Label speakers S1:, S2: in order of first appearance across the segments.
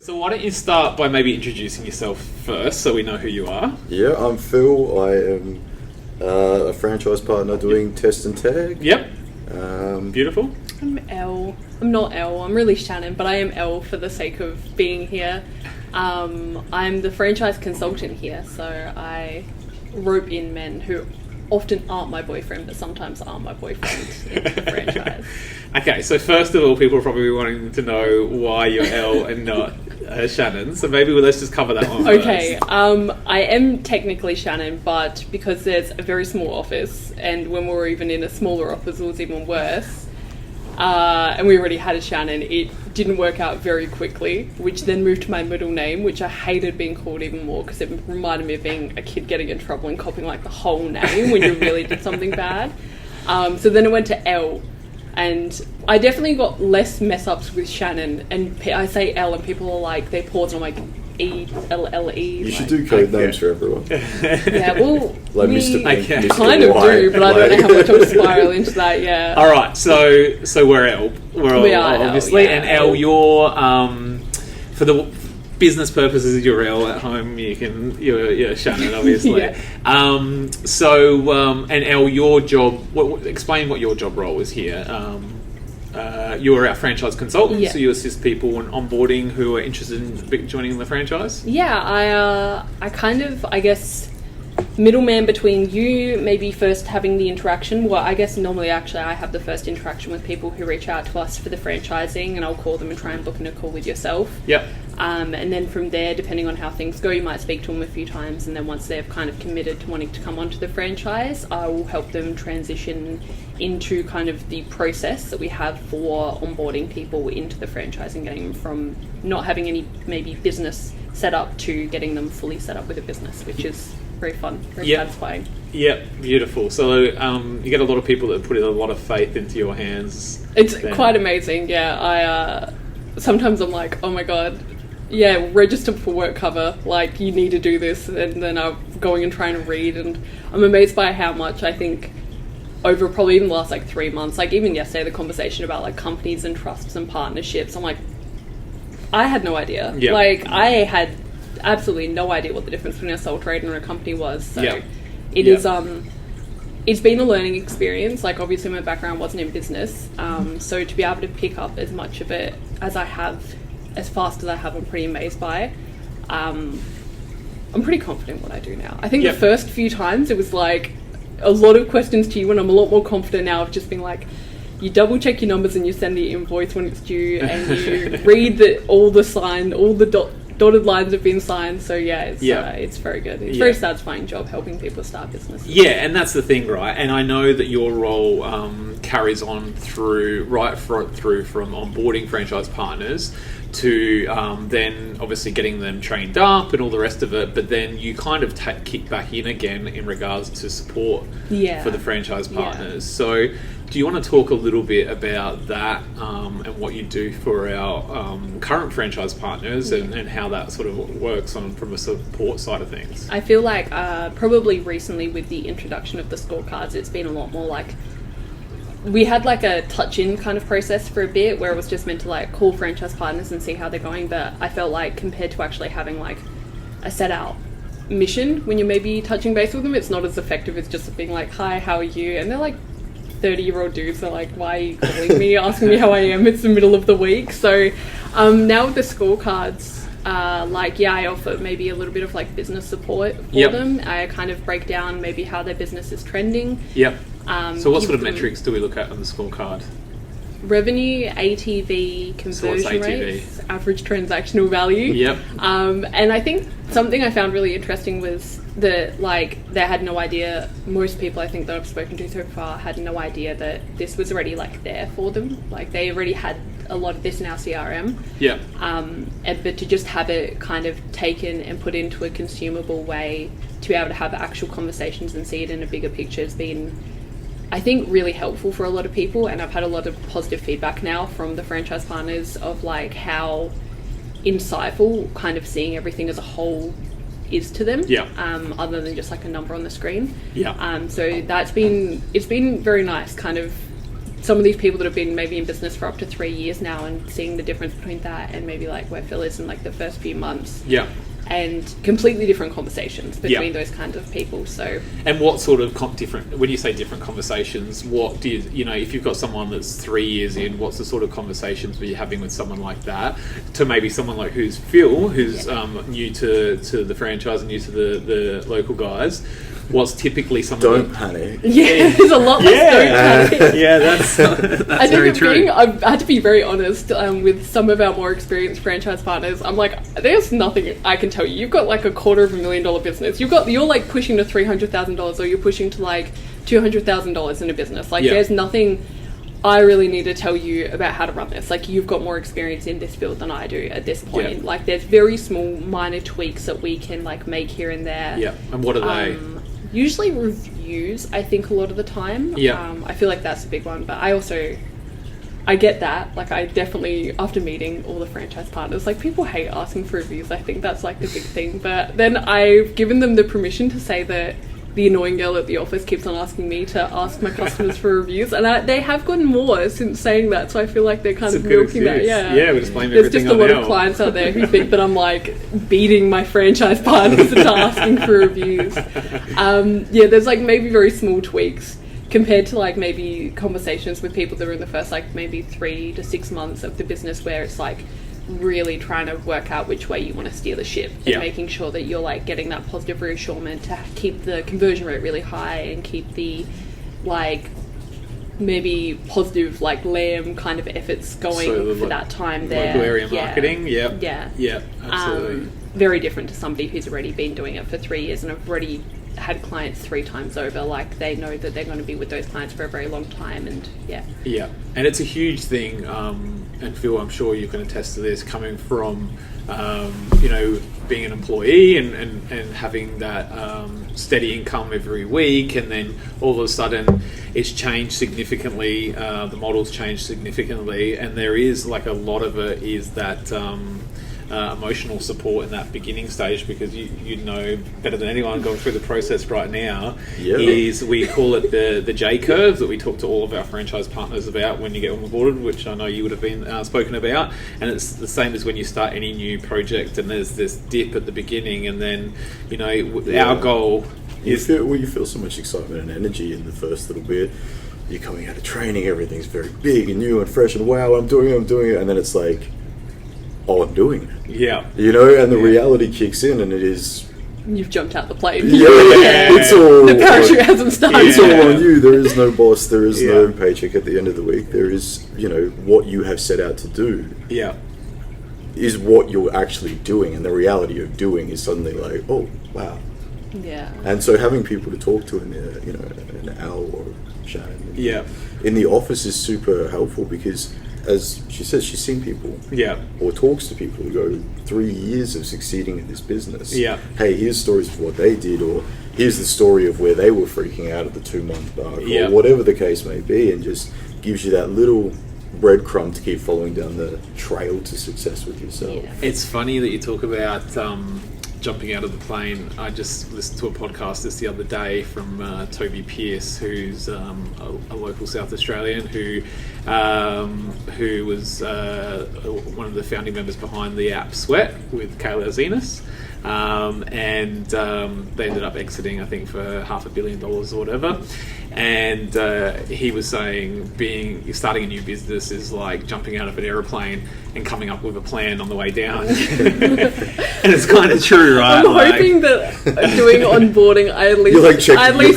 S1: So why don't you start by maybe introducing yourself first so we know who you are?
S2: Yeah, I'm Phil. I am a franchise partner doing Test and Tag.
S1: Yep. Beautiful.
S3: I'm Elle. I'm not Elle, I'm really Shannon, but I am Elle for the sake of being here. I'm the franchise consultant here, so I rope in men who often aren't my boyfriend, but sometimes are my boyfriend into the franchise.
S1: Okay, so first of all, people are probably wanting to know why you're Elle and not Shannon, so maybe let's just cover that one
S3: Okay,
S1: first.
S3: I am technically Shannon, but because there's a very small office, and when we were even in a smaller office, it was even worse, and we already had a Shannon, it didn't work out very quickly, which then moved to my middle name, which I hated being called even more because it reminded me of being a kid getting in trouble and copying like the whole name when you really did something bad. So then it went to Elle, and I definitely got less mess ups with Shannon, and I say Elle and people are like, they pause and I'm like, E-L-L-E.
S2: You should do code names for everyone.
S3: Yeah, well,
S2: Like
S3: we
S2: Mr. Pink, Mr.
S3: kind of
S2: Y,
S3: do, but I don't know how much I'll spiral into that, yeah.
S1: All right, so we're Elle. We are obviously,
S3: Elle, yeah.
S1: and Elle, you're for the business purposes, you're Elle at home. You're Shannon, obviously.
S3: Yeah.
S1: And Elle, your job. Explain what your job role is here. You're our franchise consultant,
S3: Yeah.
S1: so you assist people in onboarding who are interested in joining the franchise.
S3: Yeah, I kind of, I guess, middleman between you maybe first having the interaction. Well, I guess normally actually I have the first interaction with people who reach out to us for the franchising, and I'll call them and try and book in a call with yourself.
S1: Yep.
S3: And then from there, depending on how things go, you might speak to them a few times, and then once they've kind of committed to wanting to come onto the franchise, I will help them transition into kind of the process that we have for onboarding people into the franchise and getting them from not having any maybe business set up to getting them fully set up with a business, which is very fun, very satisfying.
S1: Yeah, beautiful. So you get a lot of people that put a lot of faith into your hands.
S3: It's quite amazing, yeah. I sometimes I'm like, oh my god, yeah, register for work cover, like you need to do this, and then I'm going and trying to read, and I'm amazed by how much I think over probably even the last like 3 months, like even yesterday the conversation about like companies and trusts and partnerships, I'm like, I had no idea.
S1: Yep.
S3: Like I had absolutely no idea what the difference between a sole trader and a company was, so it is it's been a learning experience. Like obviously my background wasn't in business, so to be able to pick up as much of it as I have, as fast as I have, I'm pretty amazed by. I'm pretty confident in what I do now. I think the first few times it was like a lot of questions to you, and I'm a lot more confident now of just being like, you double check your numbers and you send the invoice when it's due, and you read that all the dotted lines have been signed. So it's very good. It's a very satisfying job helping people start businesses.
S1: Yeah, and that's the thing, right? And I know that your role carries on through from onboarding franchise partners to then obviously getting them trained up and all the rest of it, but then you kind of kick back in again in regards to support for the franchise partners. So do you want to talk a little bit about that and what you do for our current franchise partners and how that sort of works from a support side of things?
S3: I feel like probably recently with the introduction of the scorecards, it's been a lot more like, we had like a touch-in kind of process for a bit where it was just meant to like call franchise partners and see how they're going, but I felt like compared to actually having like a set out mission when you're maybe touching base with them, it's not as effective as just being like, hi, how are you? And they're like 30-year-old dudes, so like, why are you calling me, asking me how I am? It's the middle of the week. So now with the scorecards, I offer maybe a little bit of like business support for them. I kind of break down maybe how their business is trending.
S1: So what sort of metrics do we look at on the scorecard?
S3: Revenue, ATV, conversion rates, average transactional value. And I think something I found really interesting was that like they had no idea, most people I think that I've spoken to so far had no idea that this was already like there for them. Like they already had a lot of this in our CRM. But to just have it kind of taken and put into a consumable way to be able to have actual conversations and see it in a bigger picture has been, I think, really helpful for a lot of people. And I've had a lot of positive feedback now from the franchise partners of like how insightful kind of seeing everything as a whole is to them, other than just like a number on the screen. So it's been very nice kind of some of these people that have been maybe in business for up to 3 years now, and seeing the difference between that and maybe like where Phil is in like the first few months.
S1: Yeah.
S3: And completely different conversations between those kinds of people. So,
S1: and what sort of different? When you say different conversations, what do you know? If you've got someone that's 3 years in, what's the sort of conversations were you having with someone like that? To maybe someone like who's Phil, who's new to the franchise and new to the local guys. What's typically something?
S2: Don't panic.
S3: Yeah, there's a lot less don't panic.
S1: Yeah, that's
S3: I
S1: very
S3: think
S1: true.
S3: I had to be very honest with some of our more experienced franchise partners. I'm like, there's nothing I can tell you. You've got like a $250,000 business. You're like pushing to $300,000, or you're pushing to like $200,000 in a business. Like, there's nothing I really need to tell you about how to run this. Like, you've got more experience in this field than I do at this point.
S1: Yeah.
S3: Like, there's very small, minor tweaks that we can like make here and there.
S1: Yeah, and what are they?
S3: Usually reviews, I think, a lot of the time.
S1: Yeah.
S3: I feel like that's a big one, but I get that. Like, I definitely, after meeting all the franchise partners, like, people hate asking for reviews. I think that's like the big thing. But then I've given them the permission to say that the annoying girl at the office keeps on asking me to ask my customers for reviews, and they have gotten more since saying that. So I feel like they're kind of milking that. Yeah,
S1: we just blame
S3: There's
S1: everything
S3: just a
S1: on
S3: lot
S1: Elle.
S3: of clients out there who think that I'm like beating my franchise partners into asking for reviews. There's like maybe very small tweaks compared to like maybe conversations with people that are in the first like maybe 3 to 6 months of the business, where it's like really trying to work out which way you want to steer the ship and making sure that you're like getting that positive reassurance to keep the conversion rate really high and keep the like maybe positive like lamb kind of efforts going for that time there.
S1: Local area marketing, yeah, absolutely.
S3: Very different to somebody who's already been doing it for 3 years and have already had clients 3 times over. Like, they know that they're going to be with those clients for a very long time, and
S1: and it's a huge thing. And Phil, I'm sure you can attest to this, coming from being an employee and having that steady income every week, and then all of a sudden it's changed significantly. The model's changed significantly, and there is like a lot of it is that emotional support in that beginning stage, because you know better than anyone going through the process right now. Is we call it the J curve that we talk to all of our franchise partners about when you get on board, which I know you would have been spoken about, and it's the same as when you start any new project, and there's this dip at the beginning, and then our goal is
S2: you feel so much excitement and energy in the first little bit. You're coming out of training, everything's very big and new and fresh, and wow, I'm doing it, and then it's like, oh, I'm doing it.
S1: Yeah.
S2: And the reality kicks in, and it is...
S3: You've jumped out the plane.
S2: It's all...
S3: The parachute hasn't started.
S2: It's all on you. There is no boss. There is no paycheck at the end of the week. There is, what you have set out to do.
S1: Yeah.
S2: Is what you're actually doing, and the reality of doing is suddenly like, oh, wow.
S3: Yeah.
S2: And so having people to talk to in there, an Elle or Shannon in the office is super helpful, because... as she says, she's seen people, or talks to people who go 3 years of succeeding in this business. Hey, here's stories of what they did, or here's the story of where they were freaking out at the 2-month mark, or whatever the case may be, and just gives you that little breadcrumb to keep following down the trail to success with yourself.
S1: It's funny that you talk about jumping out of the plane. I just listened to a podcast this the other day from Toby Pearce, who's a local South Australian who was one of the founding members behind the app Sweat with Kayla Zenas. And they ended up exiting, I think, for $500 million or whatever. And he was saying starting a new business is like jumping out of an aeroplane and coming up with a plan on the way down. And it's kind of true, right?
S3: I'm hoping that doing onboarding, I at least check the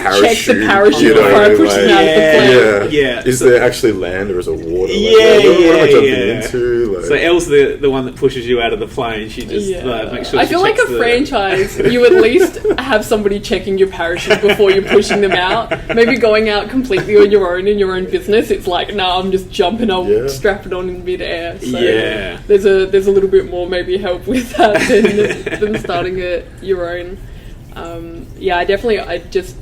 S3: parachute before I push them out of the plane.
S2: Yeah. Is there actually land, or is it water? What am I jumping into?
S1: So Elle's the one that pushes you out of the plane. She just makes sure.
S3: I feel like a franchise, you at least have somebody checking your parachute before you're pushing them out. Maybe going out completely on your own in your own business, it's like, no, I'm just jumping, I'll strap it on in midair. So there's a little bit more maybe help with that than starting it your own. I just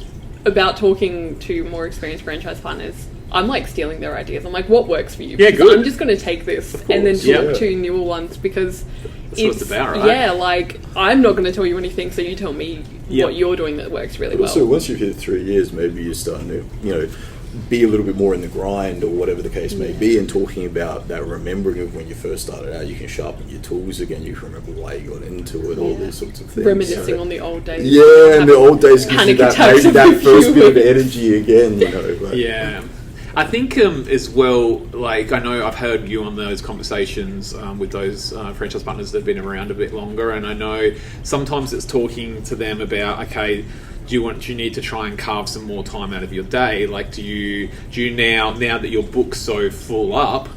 S3: about talking to more experienced franchise partners, I'm like stealing their ideas. I'm like, what works for you?
S1: Yeah, good.
S3: I'm just going to take this and then talk to newer ones, because
S1: that's what it's about, right?
S3: Yeah, like, I'm not going to tell you anything, so you tell me what you're doing that works really well.
S2: So once you've hit 3 years, maybe you're starting to, be a little bit more in the grind or whatever the case may be, and talking about that remembering of when you first started out. You can sharpen your tools again, you can remember why you got into it, all these sorts of things.
S3: Reminiscing on the old days.
S2: Yeah, and the old days gives you that first bit of energy again, you know. But,
S1: yeah. I think as well, like, I know I've heard you on those conversations with those franchise partners that have been around a bit longer, and I know sometimes it's talking to them about, okay, do you need to try and carve some more time out of your day? Like, do you now that your book's so full up,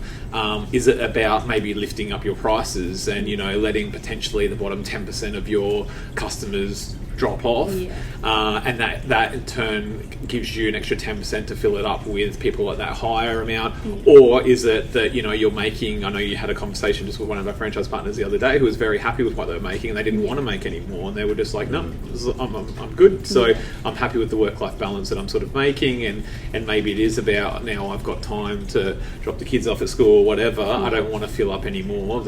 S1: is it about maybe lifting up your prices and, you know, letting potentially the bottom 10% of your customers drop off, and that in turn gives you an extra 10% to fill it up with people at that higher amount? Or is it that, you know, you're making, I know you had a conversation just with one of our franchise partners the other day who was very happy with what they were making, and they didn't want to make any more, and they were just like, no, I'm good, so I'm happy with the work-life balance that I'm sort of making, and maybe it is about, now I've got time to drop the kids off at school or whatever, I don't want to fill up anymore.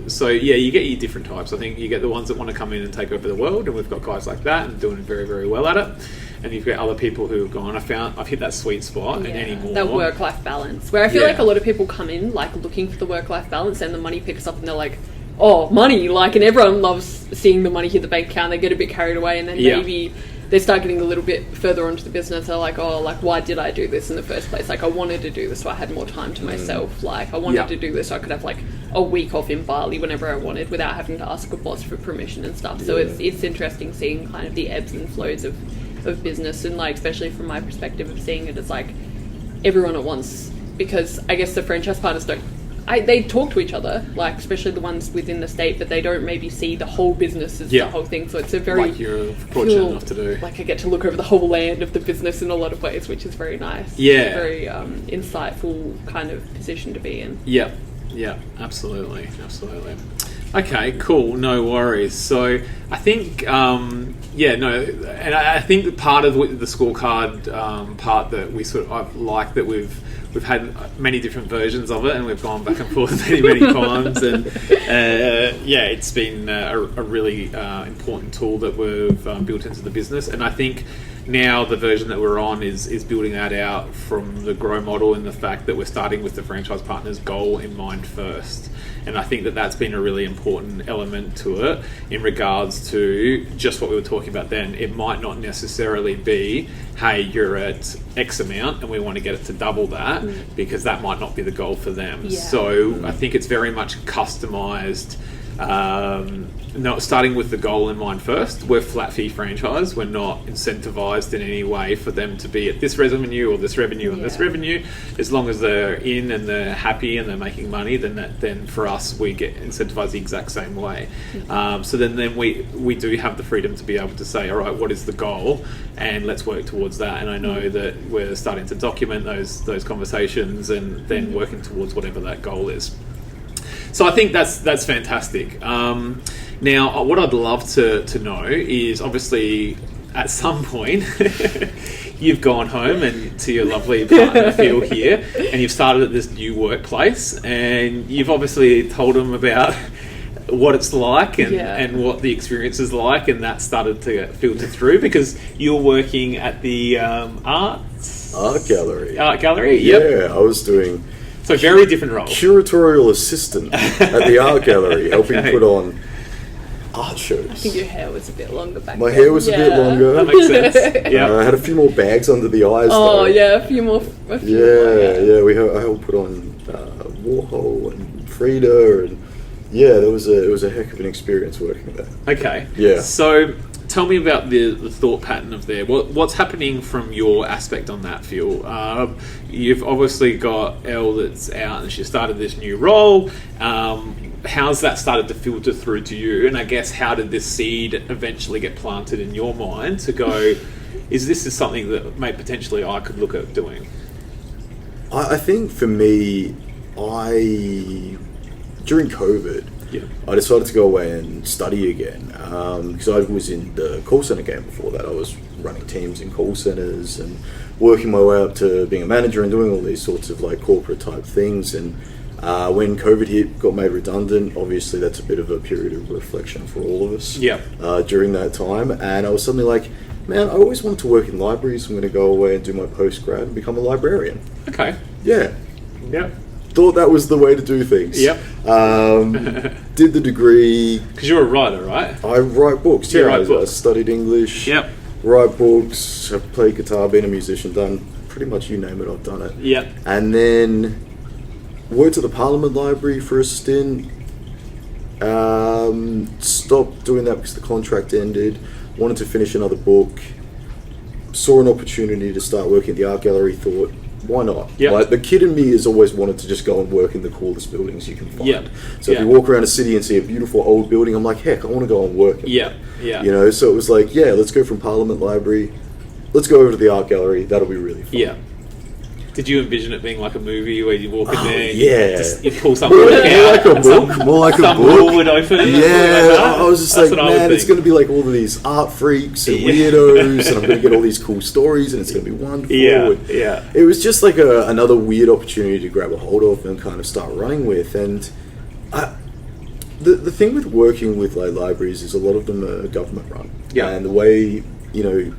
S1: So yeah, you get your different types. I think you get the ones that want to come in and take over the world, and we've got guys like that and doing very, very well at it. And you've got other people who have gone, I've hit that sweet spot, and anymore.
S3: That work-life balance, where I feel like a lot of people come in like looking for the work-life balance, and the money picks up, and they're like, oh, money, like, and everyone loves seeing the money hit the bank account. They get a bit carried away, and then maybe they start getting a little bit further onto the business. They're like, oh, like, why did I do this in the first place? Like, I wanted to do this so I had more time to myself. Like, I wanted to do this so I could have, like, a week off in Bali whenever I wanted without having to ask a boss for permission and stuff. So it's interesting seeing kind of the ebbs and flows of business, and, like, especially from my perspective of seeing it as, like, everyone at once. Because I guess the franchise partners they talk to each other, like, especially the ones within the state, but they don't maybe see the whole business as the whole thing. So it's a very...
S1: Like you're fortunate enough to do.
S3: Like, I get to look over the whole land of the business in a lot of ways, which is very nice.
S1: Yeah.
S3: It's a very insightful kind of position to be in.
S1: Yeah, absolutely. Okay, cool, no worries. So I think, and I think part of the scorecard part that we sort of, I've liked that we've had many different versions of it, and we've gone back and forth many times, and it's been a really important tool that we've built into the business. And I think now the version that we're on is building that out from the grow model, and the fact that we're starting with the franchise partner's goal in mind first. And I think that that's been a really important element to it in regards to just what we were talking about then. It might not necessarily be, hey, you're at X amount and we want to get it to double that, because that might not be the goal for them. Yeah. So I think it's very much customised. Starting with the goal in mind first. We're flat fee franchise. We're not incentivized in any way for them to be at this revenue or this revenue and this revenue. As long as they're in and they're happy and they're making money, then for us we get incentivized the exact same way. So then we do have the freedom to be able to say, all right, what is the goal, and let's work towards that. And I know that we're starting to document those conversations and then working towards whatever that goal is. So I think that's fantastic. Now, what I'd love to know is, obviously, at some point, you've gone home and to your lovely partner Phil here, and you've started at this new workplace, and you've obviously told them about what it's like and what the experience is like, and that started to filter through because you're working at the art
S2: gallery.
S1: Art gallery, yep.
S2: Yeah, I was doing...
S1: So very different role.
S2: Curatorial assistant at the art gallery, helping put on art shows.
S3: I think your hair was a bit longer back then.
S2: My hair was a bit longer.
S1: That makes sense.
S2: I had a few more bags under the eyes.
S3: Oh,
S2: though.
S3: yeah, a few more.
S2: I helped put on Warhol and Frida, and it was a heck of an experience working there.
S1: Okay.
S2: Yeah.
S1: So tell me about the thought pattern of there. What's happening from your aspect on that, Phil? You've obviously got Elle that's out and she started this new role. How's that started to filter through to you? And I guess how did this seed eventually get planted in your mind to go, is this something that maybe potentially I could look at doing?
S2: I think for me, during COVID, I decided to go away and study again because I was in the call center game before that. I was running teams in call centers and working my way up to being a manager and doing all these sorts of like corporate type things. And when COVID hit, got made redundant, obviously that's a bit of a period of reflection for all of us during that time. And I was suddenly like, man, I always wanted to work in libraries. I'm going to go away and do my postgrad and become a librarian.
S1: Okay.
S2: Yeah.
S1: Yep.
S2: Thought that was the way to do things.
S1: Yep.
S2: Did the degree.
S1: Because you're a writer, right?
S2: I write books.
S1: You
S2: Yeah,
S1: write books.
S2: I studied English.
S1: Yep.
S2: Write books. I've played guitar, been a musician, done pretty much you name it, I've done it.
S1: Yep.
S2: And then worked at the Parliament Library for a stint. Stopped doing that because the contract ended. Wanted to finish another book. Saw an opportunity to start working at the art gallery. Thought, why not?
S1: Yep.
S2: Like, the kid in me has always wanted to just go and work in the coolest buildings you can find.
S1: Yep.
S2: So if you walk around a city and see a beautiful old building, I'm like, heck, I want to go and work in
S1: Yeah.
S2: that.
S1: Yeah.
S2: You know, so it was like, yeah, let's go from Parliament Library. Let's go over to the art gallery. That'll be really fun.
S1: Yeah. Did you envision it being like a movie where you walk in there and
S2: yeah.
S1: you pull something
S2: More
S1: out?
S2: like a book. More like a
S1: some
S2: book.
S1: door would open.
S2: Yeah, I was just
S1: That's
S2: like,
S1: what I would
S2: man, it's
S1: think.
S2: going to be like all of these art freaks and
S1: Yeah.
S2: weirdos, and I'm going to get all these cool stories, and it's going to be wonderful.
S1: Yeah,
S2: And
S1: yeah.
S2: It was just like another weird opportunity to grab a hold of and kind of start running with. And the thing with working with like libraries is a lot of them are government run.
S1: Yeah.
S2: And the way, you know,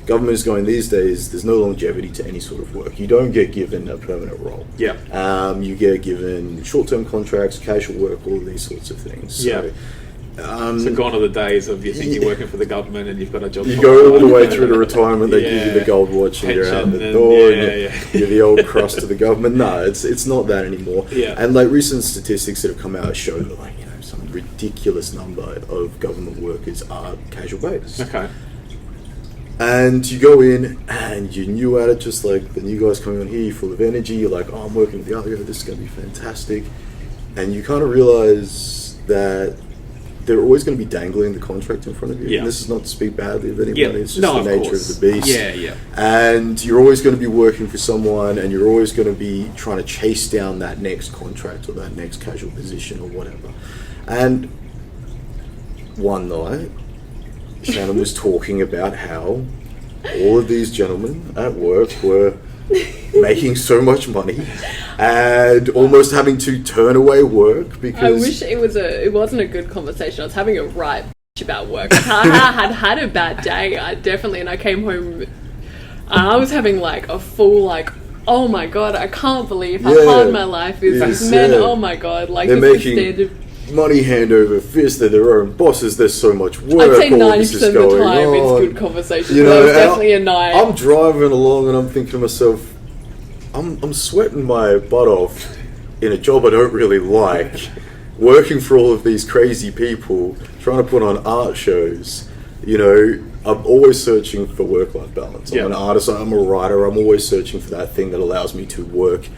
S2: government is going these days, there's no longevity to any sort of work. You don't get given a permanent role.
S1: Yeah.
S2: You get given short-term contracts, casual work, all of these sorts of things.
S1: Yeah. So gone are the days of you think you're working for the government and you've got a job.
S2: You go all the way through to retirement, they give you the gold watch and you're out
S1: Pension
S2: the
S1: and-
S2: door
S1: yeah,
S2: and you're the old crust of the government. No, it's not that anymore.
S1: Yeah.
S2: And like recent statistics that have come out show that, like, you know, some ridiculous number of government workers are casual based.
S1: Okay.
S2: And you go in and you're new at it, just like the new guys coming on here, you're full of energy, you're like, oh, I'm working with the other guy, this is going to be fantastic. And you kind of realize that they're always going to be dangling the contract in front of you.
S1: Yeah.
S2: And this is not to speak badly of anyone,
S1: Yeah.
S2: it's just
S1: No,
S2: the
S1: of
S2: nature
S1: course.
S2: of the beast.
S1: Yeah, yeah.
S2: And you're always going to be working for someone, and you're always going to be trying to chase down that next contract or that next casual position or whatever. And one night, Shannon was talking about how all of these gentlemen at work were making so much money and almost having to turn away work because
S3: I wish it wasn't a good conversation. I was having a right about work. I had a bad day. And I came home. I was having like a full like, oh my god, I can't believe how hard my life is. These men, oh my god, like
S2: they're
S3: this is
S2: making
S3: standard.
S2: money hand over fist. They're their own bosses. There's so much work.
S3: I'd say
S2: all this
S3: 90%
S2: is
S3: of the
S2: going
S3: time
S2: on.
S3: it's good conversation.
S2: You know,
S3: That was
S2: and
S3: definitely a night.
S2: I'm driving along and I'm thinking to myself, I'm sweating my butt off in a job I don't really like, working for all of these crazy people, trying to put on art shows. You know, I'm always searching for work-life balance. I'm an artist, I'm a writer, I'm always searching for that thing that allows me to work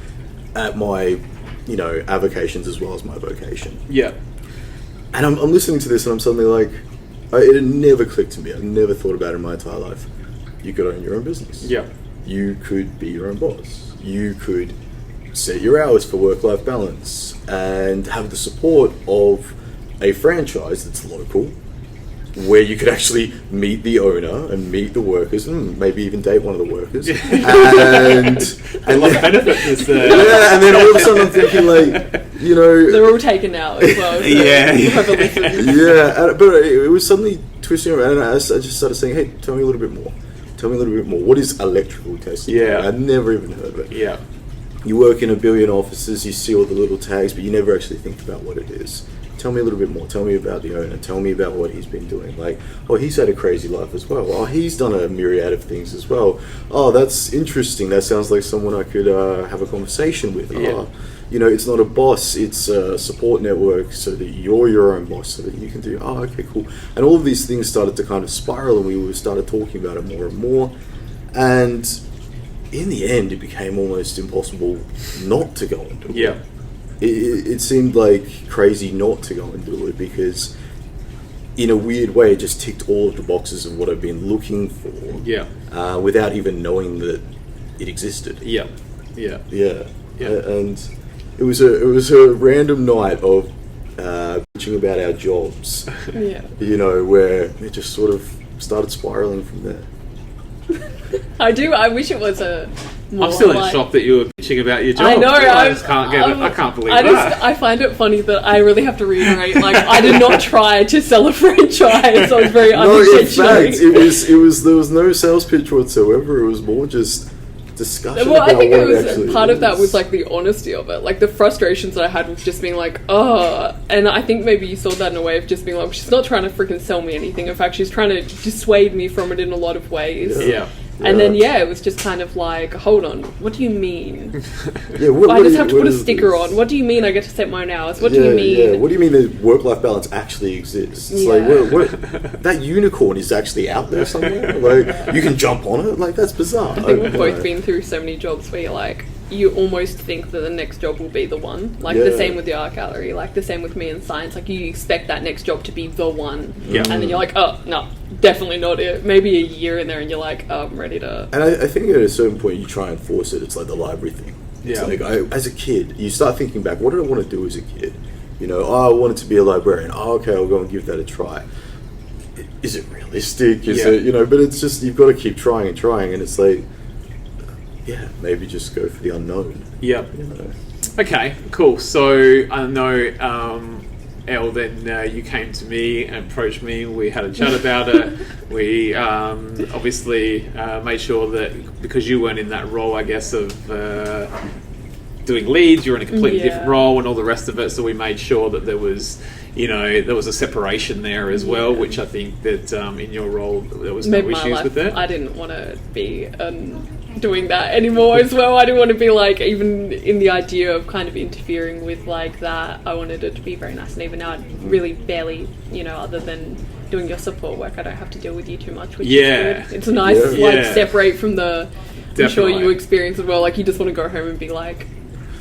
S2: at my, you know, avocations as well as my vocation.
S1: Yeah.
S2: And I'm listening to this and I'm suddenly like, it had never clicked to me. I've never thought about it in my entire life. You could own your own business.
S1: Yeah.
S2: You could be your own boss. You could set your hours for work-life balance and have the support of a franchise that's local, where you could actually meet the owner and meet the workers and maybe even date one of the workers. and
S1: What benefit is there?
S2: yeah, and then all of a sudden I'm thinking, like, you know,
S3: They're all taken out as well. So
S1: Yeah.
S2: yeah, but it was suddenly twisting around, and I just started saying, hey, tell me a little bit more. Tell me a little bit more. What is electrical testing?
S1: Yeah.
S2: I'd never even heard of it.
S1: Yeah.
S2: You work in a billion offices, you see all the little tags, but you never actually think about what it is. Tell me a little bit more. Tell me about the owner. Tell me about what he's been doing. Like, oh, he's had a crazy life as well. Oh, he's done a myriad of things as well. Oh, that's interesting. That sounds like someone I could have a conversation with.
S1: Yeah.
S2: Oh, you know, it's not a boss. It's a support network so that you're your own boss, so that you can do, oh, okay, cool. And all of these things started to kind of spiral, and we started talking about it more and more. And in the end, it became almost impossible not to go and do it.
S1: Yeah.
S2: It seemed like crazy not to go and do it because, in a weird way, it just ticked all of the boxes of what I've been looking for.
S1: Yeah.
S2: Without even knowing that it existed.
S1: Yeah. Yeah.
S2: Yeah.
S1: Yeah.
S2: And it was a random night of bitching about our jobs.
S3: Yeah.
S2: You know, where it just sort of started spiraling from there.
S3: I do. I wish it was a.
S1: I'm still in shock that you were bitching about your job.
S3: I know.
S1: I just can't get it. I can't believe that.
S3: I find it funny that I really have to reiterate. Like, I did not try to sell a franchise. I was very unintentional.
S2: No, in fact, it was. There was no sales pitch whatsoever. It was more just discussion.
S3: Well,
S2: about
S3: I think
S2: what
S3: it was
S2: actually
S3: part
S2: is.
S3: of that was like the honesty of it. Like the frustrations that I had with just being like, oh, and I think maybe you saw that in a way of just being like, she's not trying to freaking sell me anything. In fact, she's trying to dissuade me from it in a lot of ways.
S1: Yeah.
S3: And then, it was just kind of like, hold on, what do you mean?
S2: I
S3: just have to put a sticker on. What do you mean I get to set my own hours? What do you mean?
S2: Yeah. What do you mean the work-life balance actually exists? It's like, what, that unicorn is actually out there somewhere? Like, you can jump on it? Like, that's bizarre.
S3: I think we've both been through so many jobs where you're like, you almost think that the next job will be the one. Like, the same with the art gallery, like, the same with me in science. Like, you expect that next job to be the one.
S1: Yeah.
S3: And then you're like, oh, no, definitely not it. Maybe a year in there and you're like, oh, I'm ready to...
S2: And I think at a certain point you try and force it. It's like the library thing. It's like, as a kid, you start thinking back, what did I want to do as a kid? You know, I wanted to be a librarian. Oh, okay, I'll go and give that a try. Is it realistic? Is it, but it's just, you've got to keep trying, and it's like, maybe just go for the unknown.
S1: Yep. Okay, cool. So I know, Elle, then you came to me and approached me. We had a chat about it. We obviously made sure that because you weren't in that role, I guess, of doing leads, you're in a completely different role and all the rest of it. So we made sure that there was, there was a separation there as well, which I think that in your role there was no issues with that.
S3: I didn't want to be doing that anymore as well. I didn't want to be like, even in the idea of kind of interfering with like that, I wanted it to be very nice. And even now I really barely, other than doing your support work, I don't have to deal with you too much, which is good. It's nice to separate from the... I'm sure you experience as well, like you just want to go home and be like...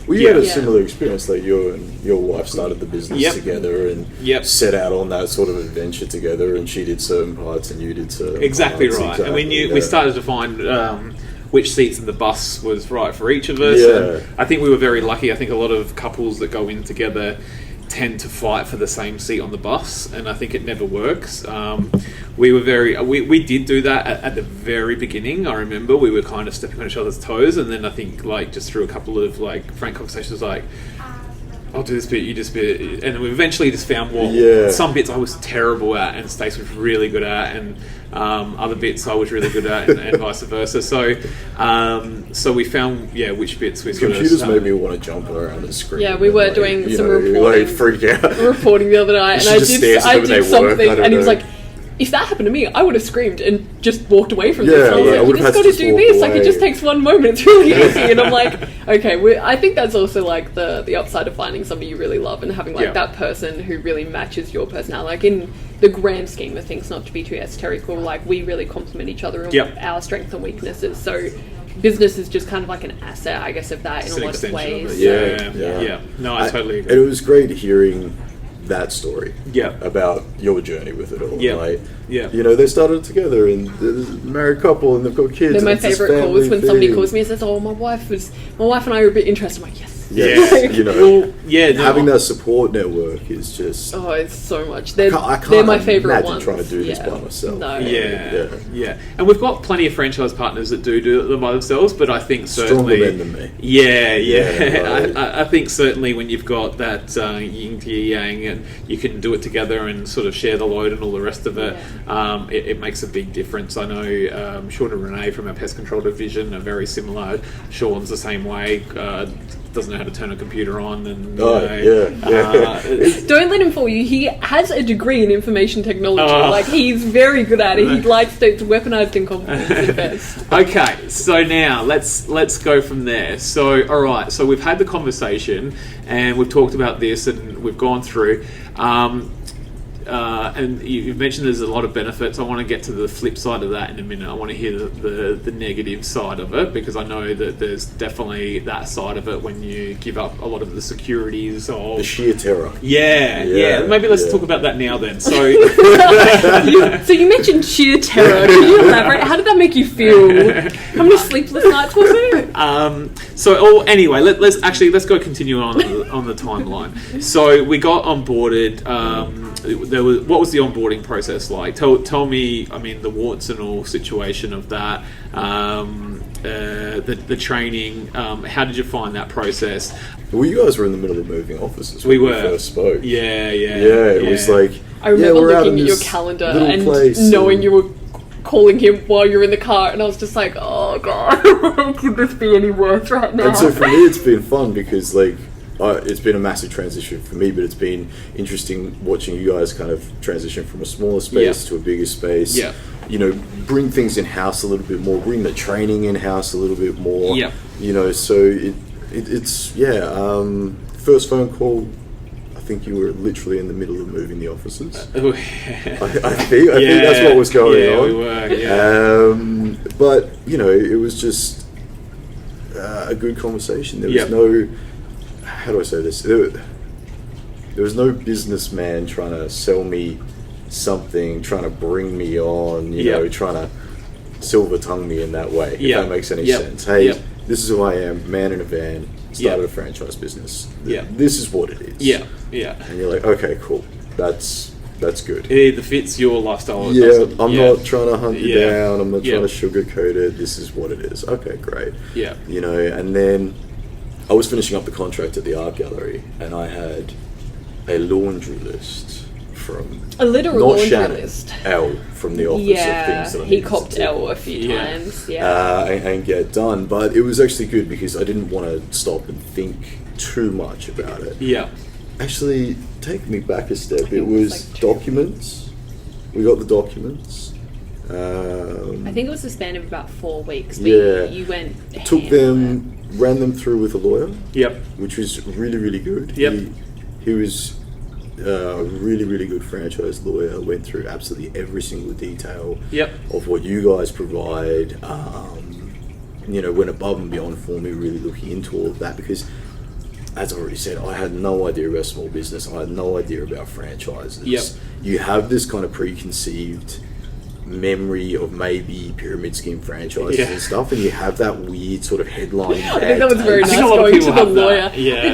S2: Well, you had a similar experience, like you and your wife started the business together and set out on that sort of adventure together, and she did certain parts and you did certain parts.
S1: Right. And we started to find which seats in the bus was right for each of us. And I think we were very lucky. I think a lot of couples that go in together tend to fight for the same seat on the bus, and I think it never works. We did do that at the very beginning. I remember we were kind of stepping on each other's toes, and then I think like just through a couple of like frank conversations, like, I'll do this bit, you just bit, and then we eventually just found some bits I was terrible at and Stace was really good at, and other bits I was really good at, and vice versa. So we found which bits we sort of...
S2: Computers made me want to jump around and scream.
S3: Yeah, we were doing some reporting.
S2: Like freak out.
S3: Reporting the other night, and I did something, and he was like, if that happened to me, I would have screamed and just walked away from this. And I was like, you just got to do this. Like, it just takes 1 moment. It's really easy. And I'm like, okay. I think that's also like the upside of finding somebody you really love and having like that person who really matches your personality. Like in the grand scheme of things, not to be too esoterical, like we really complement each other in our strengths and weaknesses. So business is just kind of like an asset, I guess, of that in a lot of ways.
S1: No, I totally agree.
S2: And it was great hearing that story about your journey with it all. They started together and there's a married couple and they've got kids.
S3: They're my favourite calls when somebody calls me and says, oh, my wife and I are a bit interested. I'm like, yes.
S2: Having that support network is just...
S3: Oh, it's so much. They're my favourite ones.
S2: Trying to do this by myself.
S3: No.
S1: And we've got plenty of franchise partners that do them by themselves, but I think certainly...
S2: Stronger men than me.
S1: I think certainly when you've got that yin to yang and you can do it together and sort of share the load and all the rest of it, it makes a big difference. I know Sean and Renee from our pest control division are very similar. Sean's the same way. Doesn't know how to turn a computer on, and
S3: don't let him fool you. He has a degree in information technology. Like he's very good at it. He likes to. It's weaponized incompetence at best.
S1: Okay, so now let's go from there. So all right, so we've had the conversation and we've talked about this and we've gone through. And you've mentioned there's a lot of benefits. I want to get to the flip side of that in a minute. I want to hear the negative side of it, because I know that there's definitely that side of it when you give up a lot of the securities of...
S2: The sheer terror.
S1: Maybe let's talk about that now then. So,
S3: so you mentioned sheer terror. Can you elaborate? How did that make you feel? How many sleepless nights was it?
S1: Anyway, let's go continue on the timeline. So we got onboarded. what was the onboarding process like? Tell me, I mean, the warts and all situation of that, the training. How did you find that process?
S2: Well, you guys were in the middle of moving offices when we first spoke.
S1: Yeah.
S2: It was like,
S3: I remember looking at your calendar and knowing you were calling him while you're in the car, and I was just like, oh god, could this be any worse right now?
S2: And so for me, it's been fun because like it's been a massive transition for me, but it's been interesting watching you guys kind of transition from a smaller space to a bigger space.
S1: Yeah.
S2: You know, bring things in house a little bit more, bring the training in house a little bit more.
S1: Yeah.
S2: You know, so it's first phone call. I think you were literally in the middle of moving the offices. I think that's what was going on.
S1: We were,
S2: but, you know, it was just a good conversation. There was no... How do I say this? There was no businessman trying to sell me something, trying to bring me on, you know, trying to silver tongue me in that way, if that makes any sense. Hey, this is who I am, man in a van, started a franchise business. This is what it is. And you're like, okay, cool. That's good.
S1: It either fits your lifestyle or it
S2: doesn't. I'm not trying to hunt you down. I'm not trying to sugarcoat it. This is what it is. Okay, great. You know, and then I was finishing up the contract at the art gallery, and I had a laundry list from
S3: a literal
S2: not
S3: laundry
S2: Shannon,
S3: list.
S2: Elle from the office of things that I
S3: he copped Elle a few times.
S2: And get done. But it was actually good because I didn't want to stop and think too much about it. Actually, take me back a step. It was like documents. We got the documents.
S3: I think it was a span of about 4 weeks. But you went.
S2: Took them, ran them through with a lawyer. Which was really, really good. He was a really, really good franchise lawyer. Went through absolutely every single detail of what you guys provide. You know, went above and beyond for me, really looking into all of that because, as I already said, I had no idea about small business. I had no idea about franchises. You have this kind of preconceived memory of maybe pyramid scheme franchises and stuff, and you have that weird sort of headline.
S3: I think that was very nice going to the lawyer.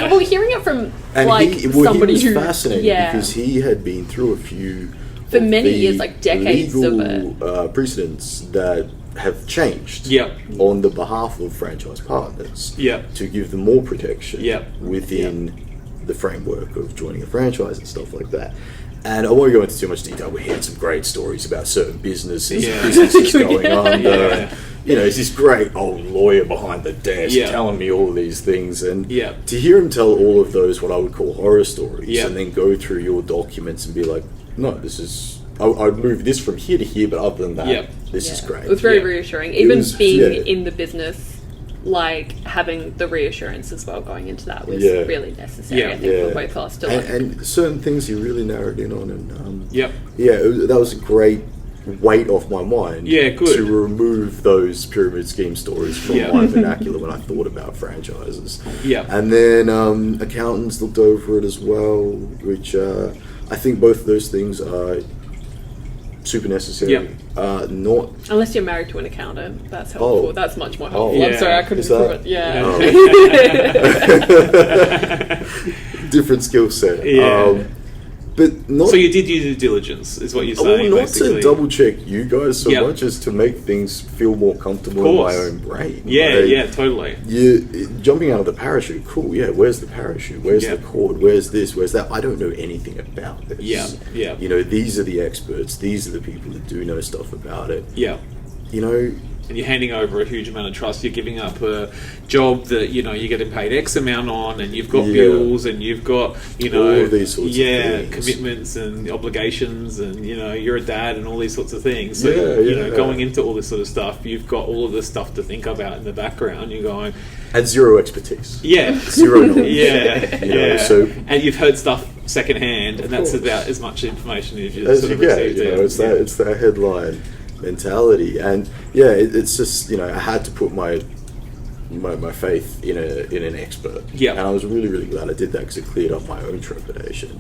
S3: Well, hearing it from somebody
S2: he
S3: who
S2: was fascinating because he had been through a few
S3: for many years, like decades
S2: legal,
S3: of it.
S2: Precedents that have changed on the behalf of franchise partners to give them more protection within the framework of joining a franchise and stuff like that. And I won't go into too much detail. We had some great stories about certain businesses going under. And, you know, it's this great old lawyer behind the desk telling me all these things. And to hear him tell all of those, what I would call horror stories, and then go through your documents and be like, no, this is... I'd move this from here to here, but other than that, this is great.
S3: It was very reassuring. Even being in the business, like, having the reassurance as well going into that was really necessary, I think, for both of us to
S2: and certain things he really narrowed in on. And that was a great weight off my mind to remove those pyramid scheme stories from my vernacular when I thought about franchises. And then accountants looked over it as well, which I think both of those things are super necessary. Not
S3: unless you're married to an accountant, that's helpful. That's much more helpful. I'm sorry, I couldn't prove it.
S2: Different skill set. But not.
S1: So you did your due diligence, is what you're saying.
S2: Not
S1: basically.
S2: to double check you guys so much as to make things feel more comfortable in my own brain.
S1: Totally.
S2: You jumping out of the parachute, cool. Yeah, where's the parachute? Where's the cord? Where's this? Where's that? I don't know anything about this. You know, these are the experts. These are the people that do know stuff about it. You know.
S1: And you're handing over a huge amount of trust. You're giving up a job that, you know, you're getting paid X amount on, and you've got bills, and you've got, you know,
S2: all of these sorts of things.
S1: Commitments and obligations, and, you know, you're a dad and all these sorts of things. So, you know, going into all this sort of stuff, you've got all of this stuff to think about in the background. You're going...
S2: And zero expertise.
S1: Zero
S2: knowledge. You know, so,
S1: and you've heard stuff secondhand, and that's about as much information as you sort of
S2: received. You know, it's that headline mentality, and it's just, you know, I had to put my faith in an expert, and I was really, really glad I did that because it cleared up my own trepidation.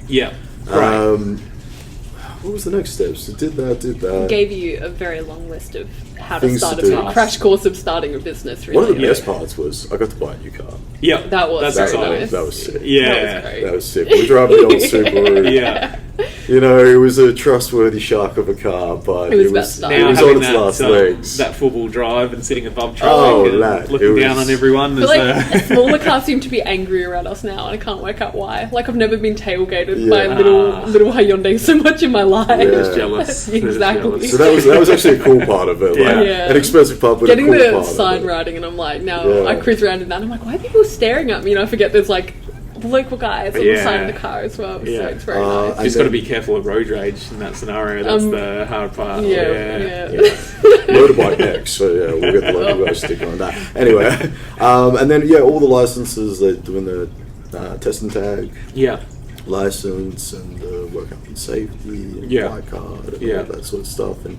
S2: What was the next steps? So did that.
S3: Gave you a very long list of how to start a crash course of starting a business. Really.
S2: One of the best parts was I got to buy a new car.
S3: That was
S1: exciting.
S3: Nice.
S2: That was sick.
S3: That was great.
S2: That was sick. We were driving the old Subaru. it was a trustworthy shark of a car, but it was on its last legs.
S1: That four-wheel drive and sitting above traffic and looking down on everyone.
S3: But like, smaller cars seem to be angry around us now, and I can't work out why. Like, I've never been tailgated by a little Hyundai so much in my life.
S1: They're jealous.
S3: Exactly.
S2: So that was actually a cool part of it. Like, an expensive part, but
S3: getting
S2: a cool
S3: the
S2: part
S3: sign writing, and I'm like, now I cruise around in that, and I'm like, why are people staring at me? I forget there's like local guys on the side of the car as well. So it's very nice.
S1: You just got to be careful of road rage in that scenario. That's the hard part.
S2: Motorbike next, so we'll get the local guys sticker on that. Anyway, and then all the licenses, they're doing the test and tag. License and work health and safety and bike card and all that sort of stuff, and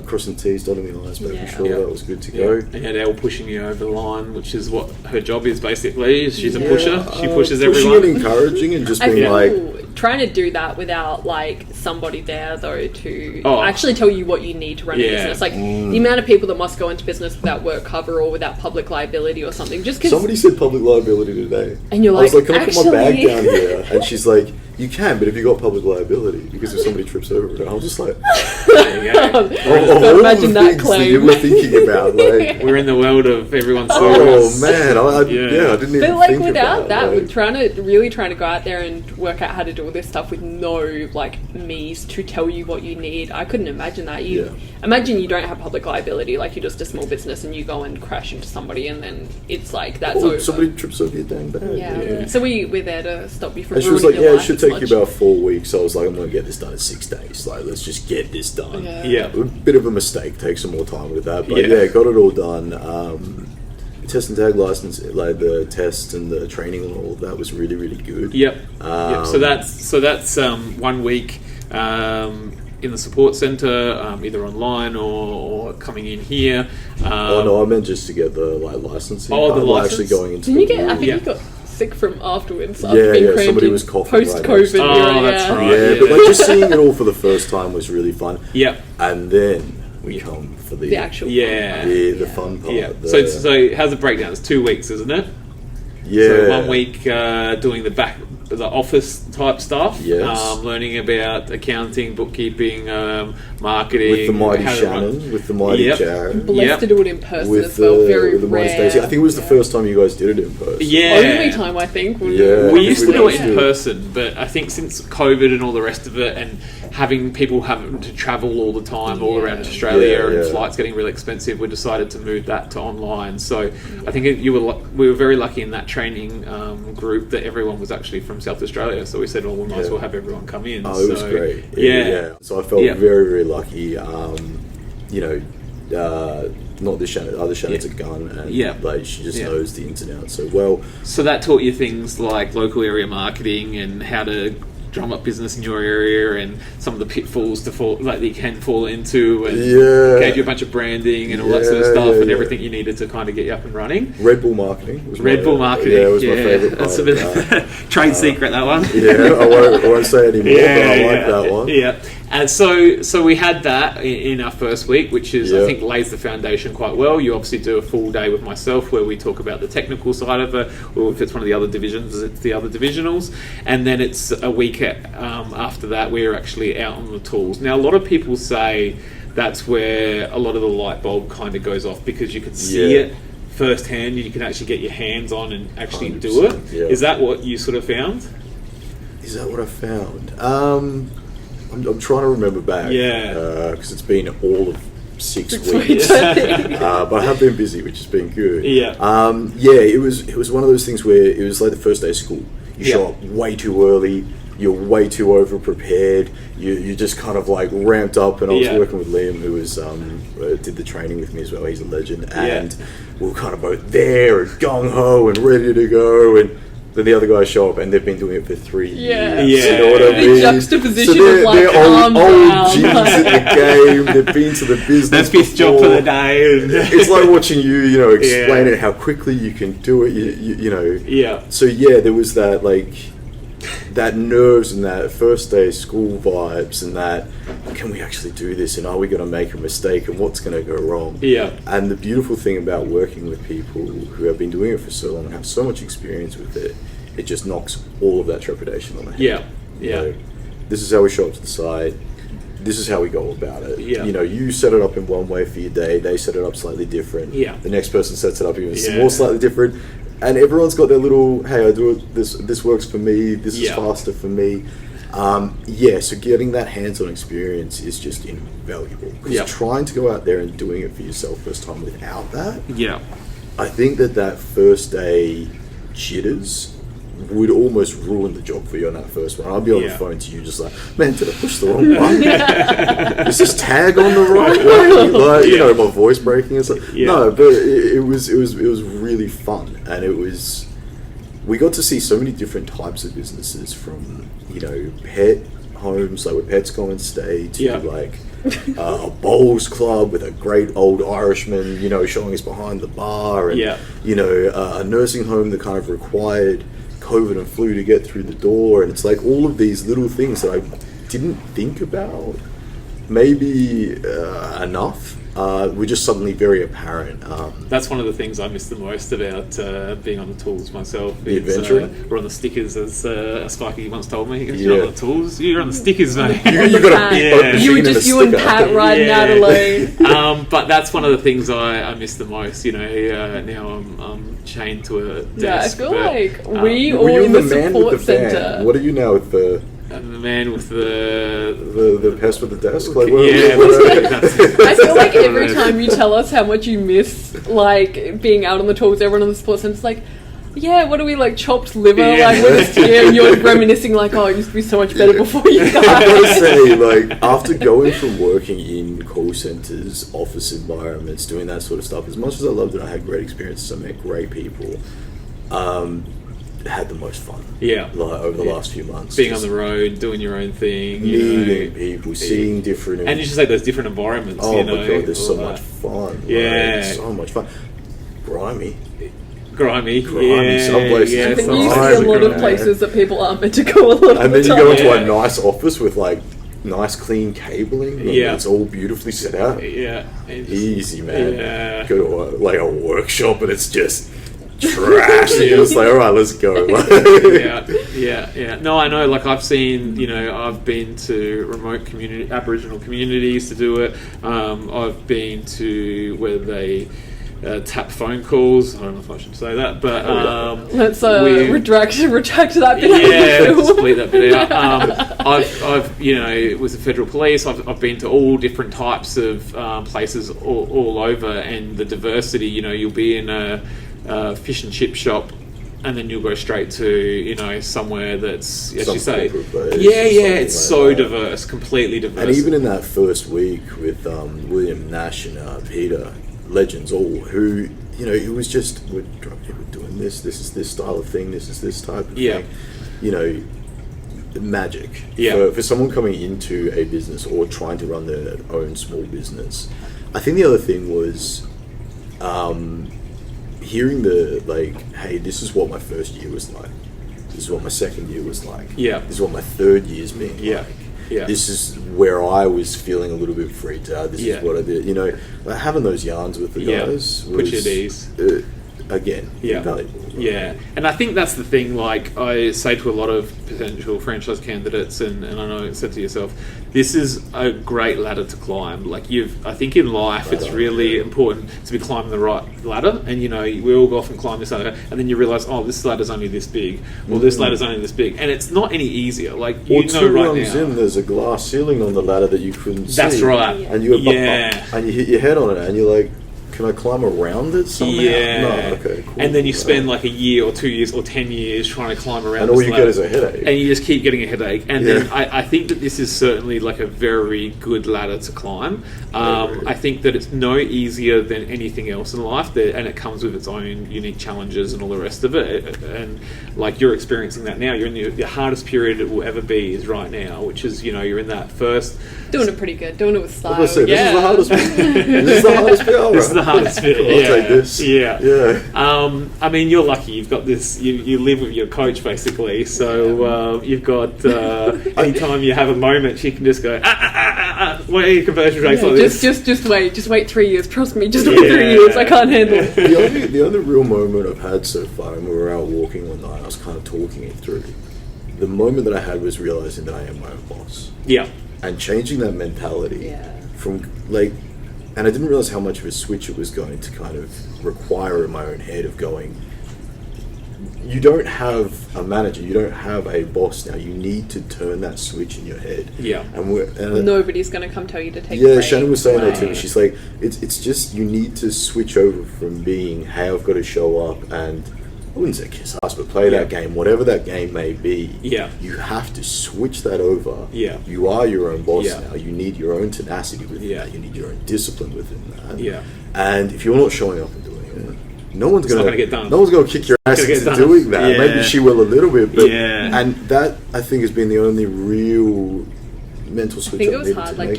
S2: crossing T's, dotting the I's, making sure that was good to go.
S1: And had Elle pushing you over the line, which is what her job is basically. She's a pusher. She pushes everyone.
S2: Pushing and encouraging and just being like...
S3: trying to do that without like somebody there though to actually tell you what you need to run a business. Like the amount of people that must go into business without work cover or without public liability or something. Just because
S2: somebody said public liability today,
S3: and you're like,
S2: I was like, can I put my bag down here? And she's like, you can, but if you got public liability, because if somebody trips over it, I was just like,
S1: there you go.
S3: Imagine that claim
S2: that you were thinking about. Like,
S1: we're in the world of everyone's
S2: oh man, I didn't even
S3: but like
S2: think
S3: without
S2: about
S3: that,
S2: like,
S3: we're trying to go out there and work out how to do all this stuff with no like me's to tell you what you need. I couldn't imagine that. Imagine you don't have public liability, like you're just a small business and you go and crash into somebody and then it's like that's over.
S2: Somebody trips over your dang bag.
S3: So we're there to stop you from
S2: and she was like, it should take you about 4 weeks. So I was like, I'm going to get this done in 6 days. Like, let's just get this done. A bit of a mistake, take some more time with that, but got it all done. Test and tag license, like the test and the training and all of that was really, really good.
S1: So that's 1 week in the support centre, either online or coming in here.
S2: I meant just to get the licensing.
S1: The license.
S2: Actually going into.
S3: I think you got sick from afterwards. Somebody was coughing post-COVID.
S1: That's right.
S2: But like just seeing it all for the first time was really fun. And then we come for the
S3: actual
S2: the fun part.
S1: So how's the breakdown? It's 2 weeks, isn't it? So 1 week doing the office type stuff. Learning about accounting, bookkeeping, marketing.
S2: With the mighty Shannon, with the mighty Jared.
S3: Blessed to do it in person as well. Very rare.
S2: I think it was the first time you guys did it in person.
S3: Only time I think.
S1: We used to do it in person, but I think since COVID and all the rest of it, and having people having to travel all the time all around Australia and flights getting really expensive, we decided to move that to online. So I think we were very lucky in that training group that everyone was actually from South Australia. So we said, well, we might as well have everyone come in.
S2: It was great. So I felt very, very lucky. Not this Shannon, other Shannon's a gun, and like she just knows the ins and outs so well.
S1: So that taught you things like local area marketing and how to drum up business in your area and some of the pitfalls that you can fall into, and gave you a bunch of branding and all that sort of stuff and everything you needed to kind of get you up and running.
S2: Red Bull marketing was
S1: my
S2: favourite part.
S1: That's a bit of a trade secret, that one.
S2: I won't say anymore, but I like that one.
S1: And so we had that in our first week, which is I think lays the foundation quite well. You obviously do a full day with myself where we talk about the technical side of it, or if it's one of the other divisions, it's the other divisionals, and then it's a week after that we're actually out on the tools. Now a lot of people say that's where a lot of the light bulb kind of goes off, because you can see it firsthand, you can actually get your hands on and actually 100%, do it. Is that what you sort of found?
S2: Is that what I found? I'm trying to remember back, because it's been all of 6 weeks, but I have been busy, which has been good. It was one of those things where it was like the first day of school. You show up way too early, you're way too over prepared, you just kind of like ramped up, and I was working with Liam, who was did the training with me as well. He's a legend, and we were kind of both there and gung-ho and ready to go, and then the other guys show up and they've been doing it for 3 years. You know what I mean?
S3: The juxtaposition of like
S2: they're old G's in the game. They've been to the business.
S1: Their fifth job for the day.
S2: It's like watching you explain it, how quickly you can do it. You know. So there was that that nerves and that first day school vibes, and that can we actually do this, and are we going to make a mistake, and what's going to go wrong? And the beautiful thing about working with people who have been doing it for so long and have so much experience with it, it just knocks all of that trepidation on the head. this is how we show up to the site. This is how we go about it. You know, you set it up in one way for your day. They set it up slightly different. The next person sets it up even more slightly different. And everyone's got their little, hey, I do it, this works for me. This is faster for me. So getting that hands-on experience is just invaluable. Because trying to go out there and doing it for yourself first time without that, I think that first day jitters would almost ruin the job for you on that first one. I'll be on the phone to you just like, man, did I push the wrong button? Is this tag on the right way? Like, you know, my voice breaking and stuff. No, but it was really fun, and we got to see so many different types of businesses, from, you know, pet homes, like where pets go and stay, to like a bowls club with a great old Irishman, you know, showing us behind the bar, and you know, a nursing home that kind of required COVID and flu to get through the door. And it's like all of these little things that I didn't think about maybe enough were just suddenly very apparent.
S1: That's one of the things I miss the most about being on the tools myself.
S2: The adventuring?
S1: We're on the stickers, as Sparky once told me. He goes, you're not on the tools, you're on the stickers, mate.
S3: You were just you and Pat riding Adelaide.
S1: But that's one of the things I miss the most. You know, now I'm chained to a desk.
S3: I feel like we all in the support centre.
S2: What are you now with the...
S1: And the man with the
S2: pest with the desk?
S1: Like,
S3: I feel like every time you tell us how much you miss, like, being out on the tours, everyone on the sports centre is like, yeah, what are we, like, chopped liver? Like, what is here? And you're reminiscing, like, oh, it used to be so much better before you guys.
S2: I gotta say, like, after going from working in call centres, office environments, doing that sort of stuff, as much as I loved it, I had great experiences, I met great people, had the most fun. Like, over the last few months.
S1: Being on the road, doing your own thing.
S2: Meeting people, seeing different...
S1: And you just like those different environments,
S2: oh,
S1: you know.
S2: My God, there's so much fun. Like, so much fun. Grimy. Some places.
S3: And then you see a lot of places that people aren't meant to go a lot of the time.
S2: And then you go into a nice office with, like, nice clean cabling. And it's all beautifully set out. Easy, man. Go to a workshop and it's just... trash. And you're just like, all right, let's go.
S1: No, I know. Like, I've seen, you know, I've been to remote Aboriginal communities to do it. I've been to where they tap phone calls. I don't know if I should say that, but
S3: let's retract that bit.
S1: Just bleep that bit out. I've you know, with the federal police, I've been to all different types of places all over, and the diversity. You know, you'll be in a fish and chip shop, and then you'll go straight to, you know, somewhere that's, as you say, it's so diverse, completely diverse.
S2: And even in that first week with William Nash and Peter, legends all, who, you know, it was just, we're doing this is this style of thing, this is this type of thing, you know, magic. For someone coming into a business or trying to run their own small business. I think the other thing was hearing the, like, hey, this is what my first year was like. This is what my second year was like. This is what my third year's been like. This is where I was feeling a little bit freaked out. This is what I did. You know, like, having those yarns with the guys was...
S1: Put you at ease.
S2: Again, invaluable.
S1: And I think that's the thing, like, I say to a lot of potential franchise candidates, and I know you said to yourself, this is a great ladder to climb. Like, I think in life it's really important to be climbing the right ladder, and, you know, we all go off and climb this ladder, and then you realise, oh, this ladder's only this big, or this ladder's only this big, and it's not any easier. Like, you know, right now, 2 rungs
S2: in, there's a glass ceiling on the ladder that you couldn't see.
S1: That's right.
S2: And you and you hit your head on it, and you're like, can I climb around it somehow? No, okay, cool.
S1: And then you spend like a year or 2 years or 10 years trying to climb around.
S2: And all you get is a headache.
S1: And you just keep getting a headache. And then I think that this is certainly like a very good ladder to climb. I think that it's no easier than anything else in life, and it comes with its own unique challenges and all the rest of it. And like, you're experiencing that now. You're in the hardest period it will ever be is right now, which is, you know, you're in that first...
S3: Doing it pretty good. Doing it with style.
S2: This is the hardest bit. This is the hardest bit.
S1: This is the hardest bit.
S2: I'll take this.
S1: I mean, you're lucky. You've got this. You live with your coach basically. So you've got. Anytime you have a moment, she can just go. What are your conversion rates like this?
S3: Just wait 3 years. Trust me. Just wait 3 years. I can't handle it.
S2: The only real moment I've had so far, and we were out walking one night, I was kind of talking it through. the moment that I had was realizing that I am my own boss.
S1: Yeah.
S2: And changing that mentality from like, and I didn't realize how much of a switch it was going to kind of require in my own head of going, you don't have a manager, you don't have a boss now. You need to turn that switch in your head.
S1: Yeah.
S3: And nobody's going to come tell you to take a break.
S2: Shannon was saying that to me. She's like, it's just, you need to switch over from being, hey, I've got to show up and, I wouldn't say kiss ass, but play that game, whatever that game may be.
S1: Yeah.
S2: You have to switch that over.
S1: Yeah.
S2: You are your own boss now. You need your own tenacity within that. You need your own discipline within that.
S1: Yeah. And
S2: if you're not showing up and doing it, no one's going
S1: to get done.
S2: No one's going to kick your ass into doing that. Yeah. Maybe she will a little bit, but and that I think has been the only real mental switch.
S3: I think it was hard. Like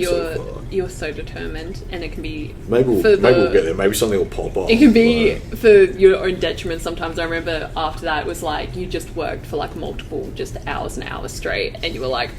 S3: you're so determined, and it can be
S2: maybe we'll get there. Maybe something will pop up.
S3: It can be for your own detriment. Sometimes I remember after that it was like you just worked for like multiple just hours and hours straight, and you were like,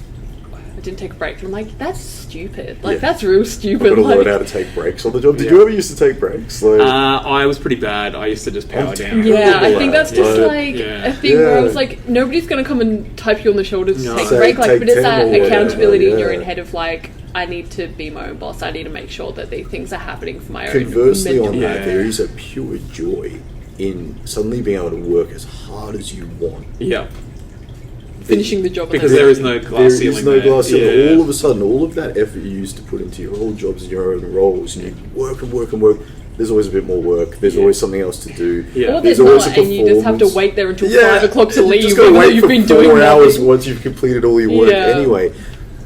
S3: I didn't take a break. And I'm like, that's stupid. Like that's real stupid.
S2: I've got to learn how to take breaks on the job. Did you ever used to take breaks? Like,
S1: I was pretty bad. I used to just power down.
S3: Yeah, I think that's just a thing where I was like, nobody's going to come and type you on the shoulder to take a break. Like, but it's that accountability in your own head of like, I need to be my own boss. I need to make sure that these things are happening for my own.
S2: Conversely, on that, there is a pure joy in suddenly being able to work as hard as you want.
S1: Yeah.
S3: Finishing the job.
S1: Because there is no glass ceiling.
S2: There is no glass ceiling. All of a sudden, all of that effort you used to put into your whole jobs and your own roles, and you work and work and work. There's always a bit more work. There's always something else to do.
S3: Or there's always not, and you just have to wait there until 5 o'clock to leave.
S2: You've just got to wait for 4 hours once you've completed all your work anyway.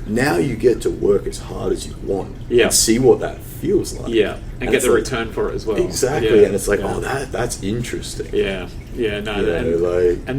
S2: Now you get to work as hard as you want and see what that feels like.
S1: Yeah, and get the return for it as well.
S2: Exactly, and it's like, that's interesting.
S1: And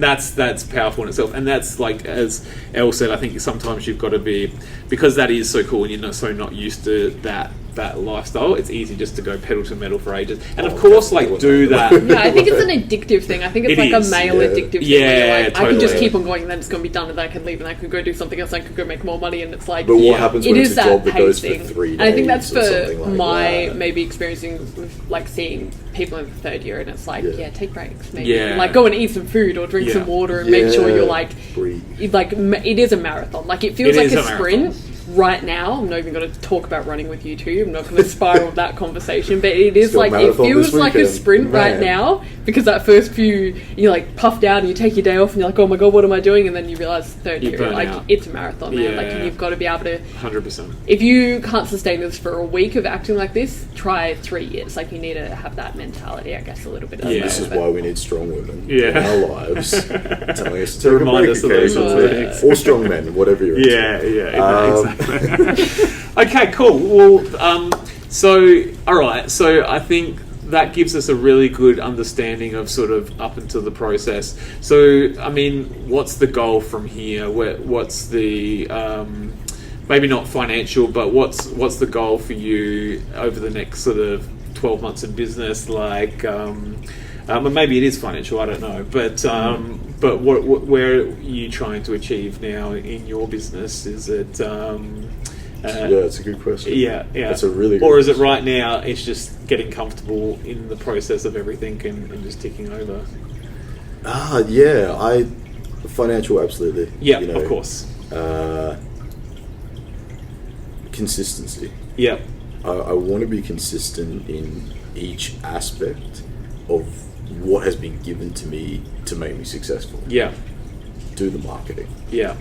S1: that's powerful in itself. And that's like, as Elle said, I think sometimes you've got to be, because that is so cool and you're not used to that lifestyle, it's easy just to go pedal to metal for ages. And of course, like, do that.
S3: Yeah, I think it's an addictive thing. I think it's like a male addictive thing.
S1: Yeah,
S3: like, totally. I can just keep on going and then it's going to be done and then I can leave and I can go do something else and I can go make more money and it's like...
S2: But what happens when it's a job that goes for 3 days?
S3: And I think that's for my maybe experiencing with like seeing people in the third year and it's like, take breaks. Maybe. Like go and eat some food or drink some water and make sure you're like... Like, it is a marathon. Like, it feels like a sprint. Right now, I'm not even going to talk about running with you two. I'm not going to spiral that conversation, but it is like, it feels like a sprint right now, because that first few, you're like puffed out and you take your day off and you're like, oh my god, what am I doing? And then you realise third year, like, it's a marathon, man. Like, you've got to be able to
S1: 100%.
S3: If you can't sustain this for a week of acting like this, try 3 years. Like, you need to have that mentality, I guess, a little bit.
S2: This is why we need strong women in our lives, telling us to
S1: remind us of those things,
S2: or strong men, whatever you're into.
S1: Exactly. Okay, cool. Well, so all right. So I think that gives us a really good understanding of sort of up until the process. So I mean, what's the goal from here? What's the maybe not financial, but what's the goal for you over the next sort of 12 months in business? Like, maybe it is financial. I don't know, but where are you trying to achieve now in your business? Is it?
S2: It's a good question.
S1: Yeah.
S2: That's a really good
S1: Or is it
S2: question.
S1: right now? It's just getting comfortable in the process of everything and just ticking over.
S2: Financial, absolutely.
S1: Yeah, of course.
S2: Consistency.
S1: Yeah.
S2: I want to be consistent in each aspect of what has been given to me to make me successful.
S1: Yeah.
S2: Do the marketing.
S1: Yeah.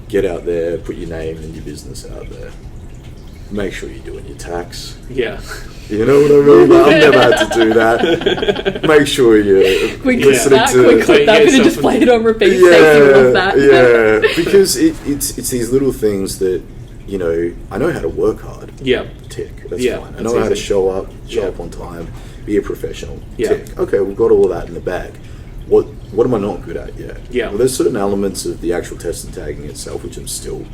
S2: Get out there, put your name and your business out there. Make sure you're doing your tax.
S1: Yeah.
S2: You know what I mean? I've never had to do that. Make sure you're listening to...
S3: Quick that, could have just played on repeat.
S2: Because it's these little things that, you know, I know how to work hard.
S1: Yeah.
S2: Tick. That's fine. I know how to show up on time, be a professional.
S1: Yeah.
S2: Tick. Okay, we've got all of that in the bag. What am I not good at yet?
S1: Yeah.
S2: Well, there's certain elements of the actual test and tagging itself which I'm still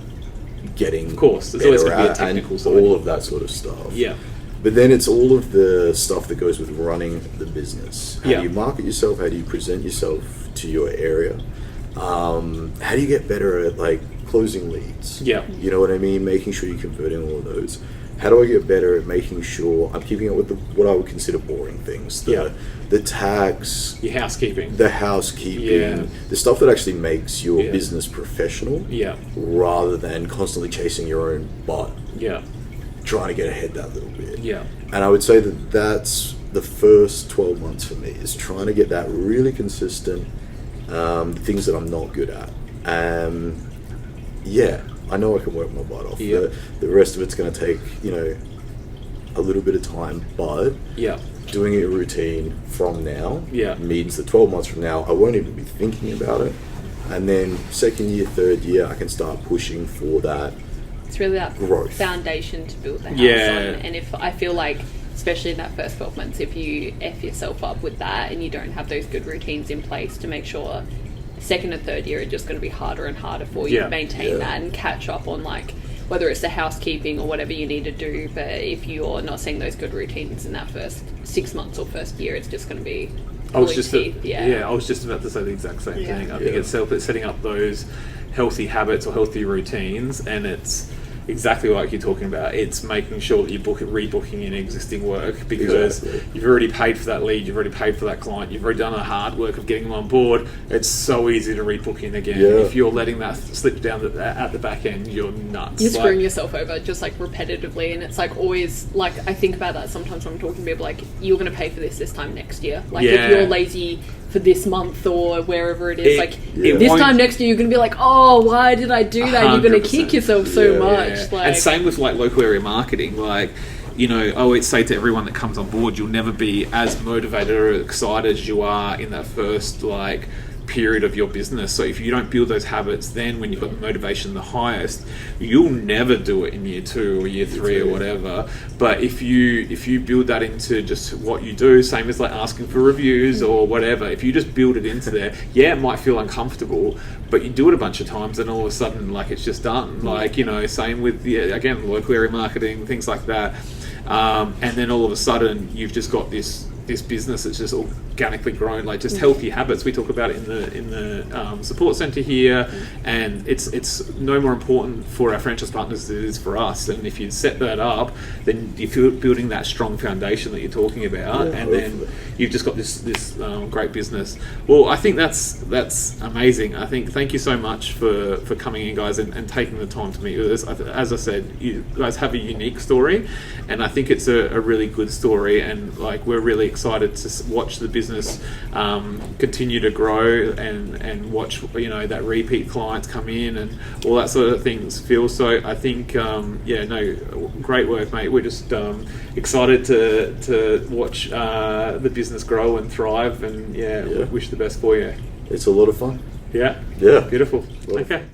S2: getting.
S1: Of course, there's always going to be a technical side.
S2: All of that sort of stuff.
S1: Yeah.
S2: But then it's all of the stuff that goes with running the business. How do you market yourself? How do you present yourself to your area? How do you get better at like closing leads.
S1: Yeah.
S2: You know what I mean? Making sure you're converting all of those. How do I get better at making sure I'm keeping up with what I would consider boring things? The tax,
S1: your housekeeping,
S2: the stuff that actually makes your business professional, rather than constantly chasing your own butt, trying to get ahead that little bit. And I would say that that's the first 12 months for me, is trying to get that really consistent, things that I'm not good at. I know I can work my butt off. The rest of it's going to take, a little bit of time, but doing it a routine from now means that 12 months from now, I won't even be thinking about it. And then second year, third year, I can start pushing for that.
S3: It's really that
S2: growth
S3: foundation to build the house on. And if I feel like, especially in that first 12 months, if you F yourself up with that and you don't have those good routines in place to make sure second and third year are just going to be harder and harder for you to maintain that and catch up on, like, whether it's the housekeeping or whatever you need to do. But if you're not seeing those good routines in that first 6 months or first year, it's just going to be
S1: I was just about to say the exact same thing. I think it's setting up those healthy habits or healthy routines, and it's exactly like you're talking about. It's making sure that you're rebooking in existing work, because you've already paid for that lead, you've already paid for that client, you've already done the hard work of getting them on board. It's so easy to rebook in again. If you're letting that slip down at the back end, you're nuts.
S3: You're screwing yourself over just like repetitively, and it's like always, like, I think about that sometimes when I'm talking to people, like, you're going to pay for this time next year. Like, if you're lazy for this month or wherever it is, this time next year you're going to be like, oh, why did I do that? 100%. You're going to kick yourself so much. Like,
S1: and same with like local area marketing. Like, I always say to everyone that comes on board, you'll never be as motivated or excited as you are in that first period of your business. So if you don't build those habits, then when you've got the motivation the highest, you'll never do it in year 2 or year 3 or whatever. But if you build that into just what you do, same as like asking for reviews or whatever, if you just build it into there, it might feel uncomfortable, but you do it a bunch of times and all of a sudden, like, it's just done. Like, same with again, local area marketing, things like that. And then all of a sudden you've just got this business that's just organically grown, like just healthy habits. We talk about it in the support centre here, and it's no more important for our franchise partners than it is for us. And if you set that up, then you're building that strong foundation that you're talking about, and then you've just got this great business. Well, I think that's amazing. I think thank you so much for coming in, guys, and taking the time to meet with us. As I said, you guys have a unique story, and I think it's a really good story, and like, we're really excited to watch the business continue to grow and watch that repeat clients come in and all that sort of things, Phil. So I think great work, mate. We're just excited to watch the business grow and thrive, and wish the best for you.
S2: It's a lot of fun.
S1: Yeah, beautiful. Okay.